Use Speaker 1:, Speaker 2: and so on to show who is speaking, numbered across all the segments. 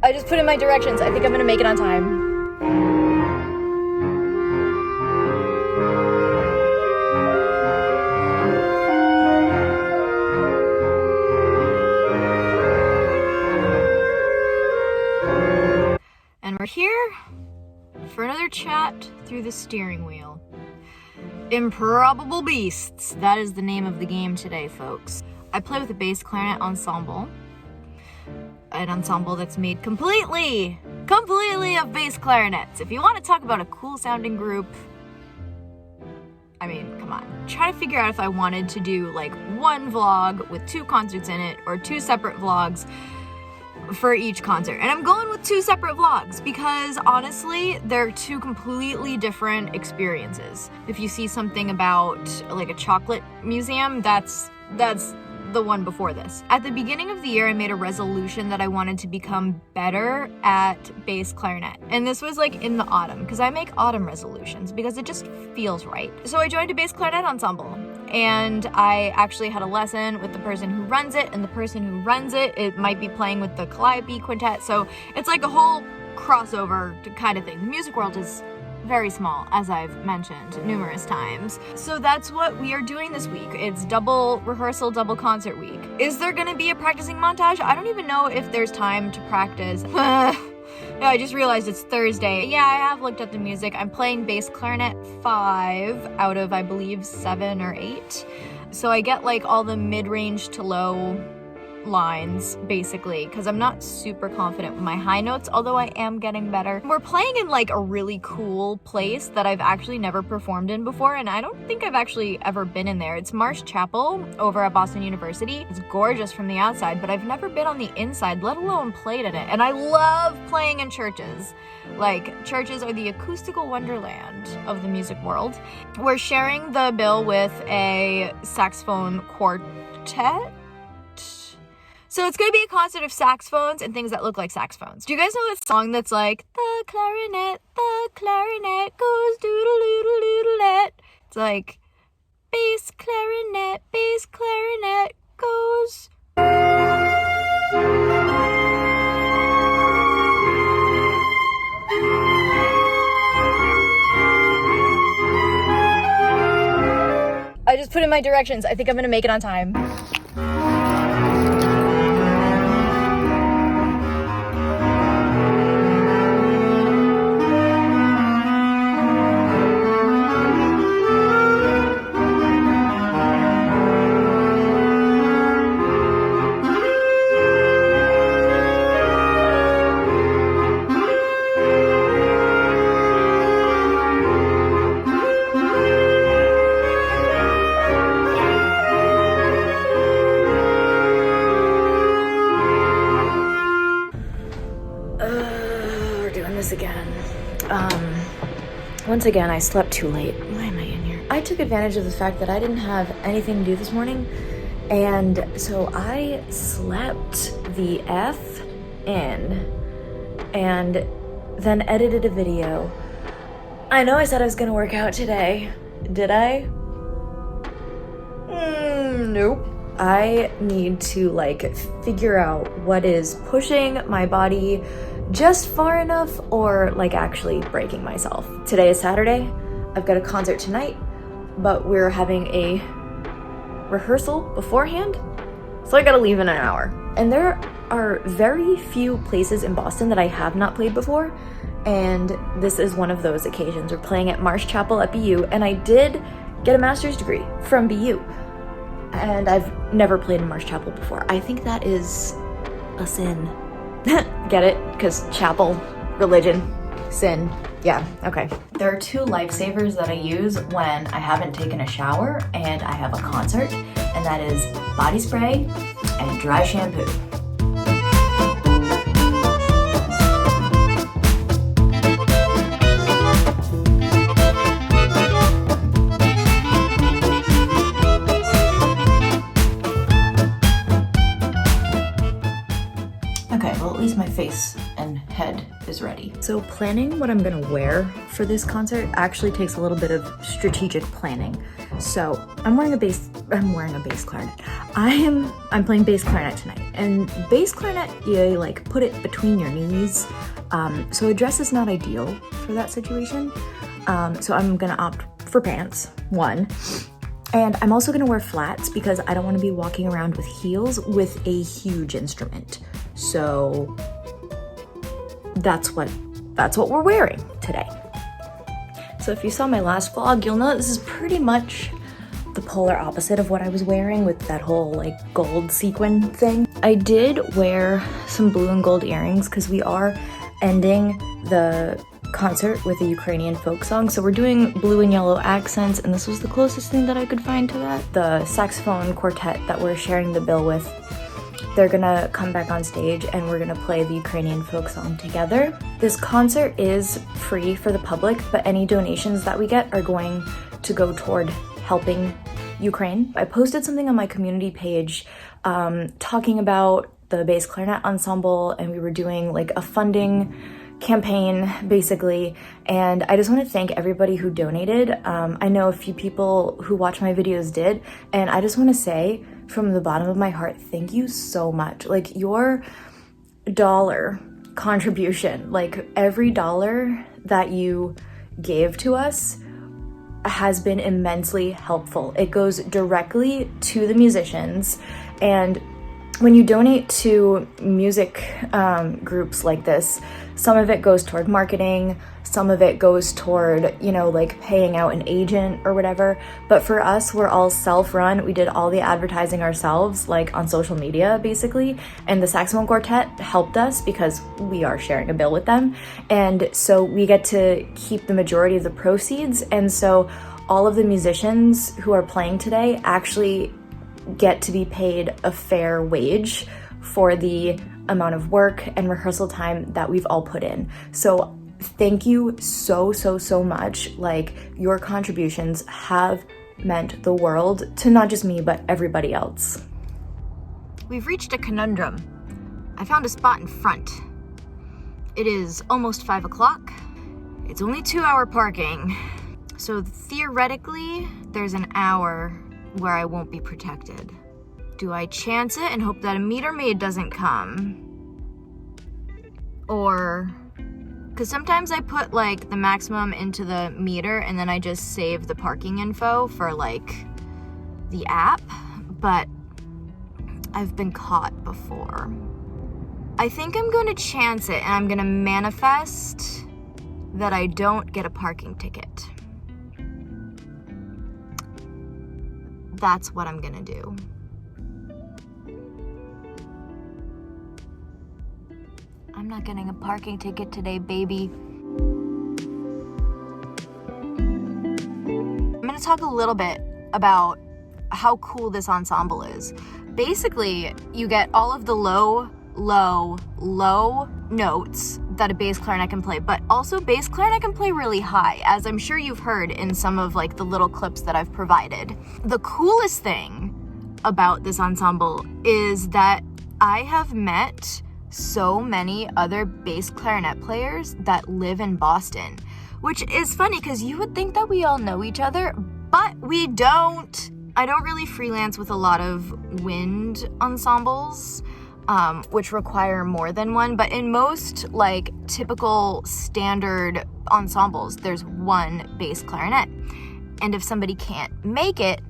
Speaker 1: I just put in my directions. I think I'm gonna make it on time. And we're here for another chat through the steering wheel. Improbable Beasts. That is the name of the game today, folks. I play with a bass clarinet ensemble. An ensemble that's made completely of bass clarinets. If you want to talk about a cool sounding group, I mean, come on. Try to figure out if I wanted to do like one vlog with 2 concerts in it or 2 separate vlogs for each concert. And I'm going with 2 separate vlogs because honestly, they're 2 completely different experiences. If you see something about like a chocolate museum, that's the one before this. At the beginning of the year, I made a resolution that I wanted to become better at bass clarinet. And this was like in the autumn, because I make autumn resolutions because it just feels right. So I joined a bass clarinet ensemble, and I actually had a lesson with the person who runs it, and the person who runs it might be playing with the Calliope Quintet. So it's like a whole crossover kind of thing. The music world is very small, as I've mentioned numerous times. So that's what we are doing this week. It's double rehearsal, double concert week. Is there gonna be a practicing montage? I don't even know if there's time to practice. Yeah, I just realized it's Thursday. Yeah, I have looked at the music. I'm playing bass clarinet 5 out of, I believe, 7 or 8. So I get like all the mid-range to low lines basically, because I'm not super confident with my high notes, although I am getting better. We're playing in like a really cool place that I've actually never performed in before, and I don't think I've actually ever been in there. It's Marsh Chapel over at Boston University. It's gorgeous from the outside, but I've never been on the inside, let alone played in it. And I love playing in churches. Like, churches are the acoustical wonderland of the music world. We're sharing the bill with a saxophone quartet. So it's gonna be a concert of saxophones and things that look like saxophones. Do you guys know that song that's like, the clarinet goes doodle-doodle-doodle-let? It's like, bass clarinet goes. I just put in my directions. I think I'm gonna make it on time. Once again, I slept too late. Why am I in here? I took advantage of the fact that I didn't have anything to do this morning, and so I slept the F in and then edited a video. I know I said I was gonna work out today. Did I? Nope. I need to like figure out what is pushing my body just far enough or like actually breaking myself. Today is Saturday. I've got a concert tonight, but we're having a rehearsal beforehand, so I gotta leave in an hour. And there are very few places in Boston that I have not played before, and this is one of those occasions. We're playing at Marsh Chapel at BU, and I did get a master's degree from BU, and I've never played in Marsh Chapel before. I think that is a sin. Get it? Because chapel, religion, sin. Yeah, okay. There are 2 lifesavers that I use when I haven't taken a shower and I have a concert, and that is body spray and dry shampoo. Okay, well, at least my face and head is ready. So planning what I'm gonna wear for this concert actually takes a little bit of strategic planning. So I'm wearing a bass clarinet. I'm playing bass clarinet tonight, and bass clarinet, you like put it between your knees, so a dress is not ideal for that situation. So I'm gonna opt for pants, one, and I'm also gonna wear flats because I don't want to be walking around with heels with a huge instrument. So that's what we're wearing today. So if you saw my last vlog, you'll know this is pretty much the polar opposite of what I was wearing with that whole like gold sequin thing. I did wear some blue and gold earrings because we are ending the concert with a Ukrainian folk song. So we're doing blue and yellow accents, and this was the closest thing that I could find to that. The saxophone quartet that we're sharing the bill with, they're gonna come back on stage and we're gonna play the Ukrainian folk song together. This concert is free for the public, but any donations that we get are going to go toward helping Ukraine. I posted something on my community page talking about the bass clarinet ensemble, and we were doing like a funding campaign basically, and I just want to thank everybody who donated. I know a few people who watch my videos did, and I just want to say from the bottom of my heart, thank you so much. Like your dollar contribution, like every dollar that you gave to us has been immensely helpful. It goes directly to the musicians, and when you donate to music groups like this, some of it goes toward marketing, some of it goes toward, you know, like paying out an agent or whatever. But for us, we're all self-run. We did all the advertising ourselves, like on social media, basically. And the saxophone quartet helped us because we are sharing a bill with them. And so we get to keep the majority of the proceeds. And so all of the musicians who are playing today actually get to be paid a fair wage for the amount of work and rehearsal time that we've all put in. So thank you so much. Like your contributions have meant the world to not just me, but everybody else.
Speaker 2: We've reached a conundrum. I found a spot in front. It is almost 5 o'clock. It's only 2-hour parking. So theoretically, there's an hour where I won't be protected. Do I chance it and hope that a meter maid doesn't come? Or, because sometimes I put like the maximum into the meter and then I just save the parking info for like the app, but I've been caught before. I think I'm gonna chance it and I'm gonna manifest that I don't get a parking ticket. That's what I'm gonna do. I'm not getting a parking ticket today, baby. I'm gonna talk a little bit about how cool this ensemble is. Basically, you get all of the low notes that a bass clarinet can play, but also bass clarinet can play really high, as I'm sure you've heard in some of like the little clips that I've provided. The coolest thing about this ensemble is that I have met so many other bass clarinet players that live in Boston, which is funny because you would think that we all know each other, but we don't. I don't really freelance with a lot of wind ensembles, which require more than one, but in most like typical standard ensembles, there's one bass clarinet. And if somebody can't make it,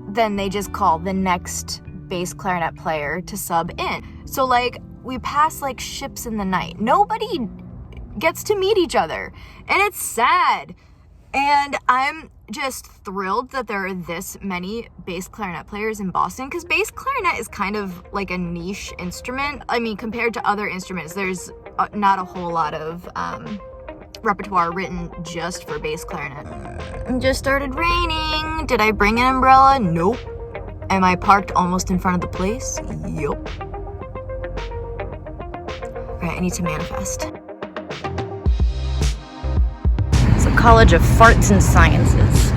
Speaker 2: then they just call the next bass clarinet player to sub in. So like we pass like ships in the night. Nobody gets to meet each other, and it's sad. And I'm just thrilled that there are this many bass clarinet players in Boston, because bass clarinet is kind of like a niche instrument. I mean, compared to other instruments, there's not a whole lot of repertoire written just for bass clarinet. It just started raining. Did I bring an umbrella? Nope. Am I parked almost in front of the place? Yup. Alright, I need to manifest. It's a college of farts and sciences.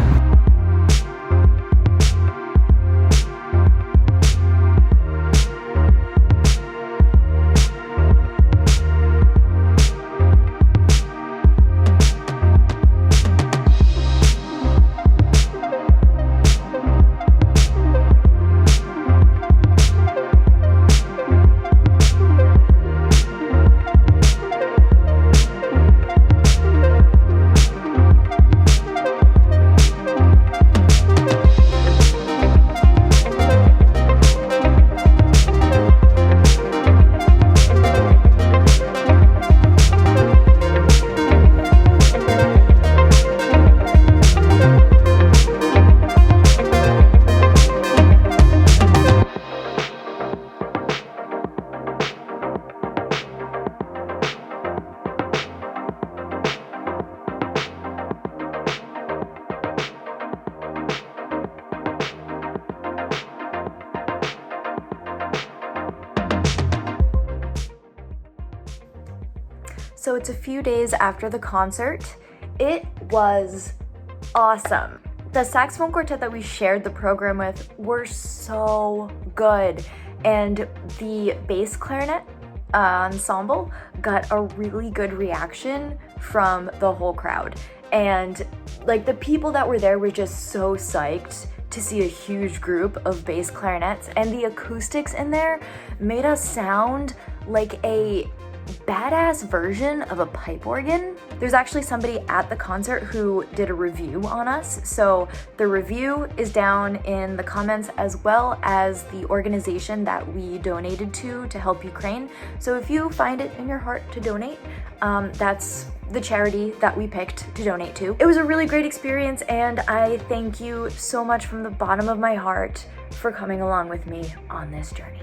Speaker 2: So it's a few days after the concert. It was awesome. The saxophone quartet that we shared the program with were so good, and the bass clarinet ensemble got a really good reaction from the whole crowd. And like the people that were there were just so psyched to see a huge group of bass clarinets, and the acoustics in there made us sound like a badass version of a pipe organ. There's actually somebody at the concert who did a review on us, so the review is down in the comments, as well as the organization that we donated to help Ukraine. So if you find it in your heart to donate, that's the charity that we picked to donate to. It was a really great experience, and I thank you so much from the bottom of my heart for coming along with me on this journey.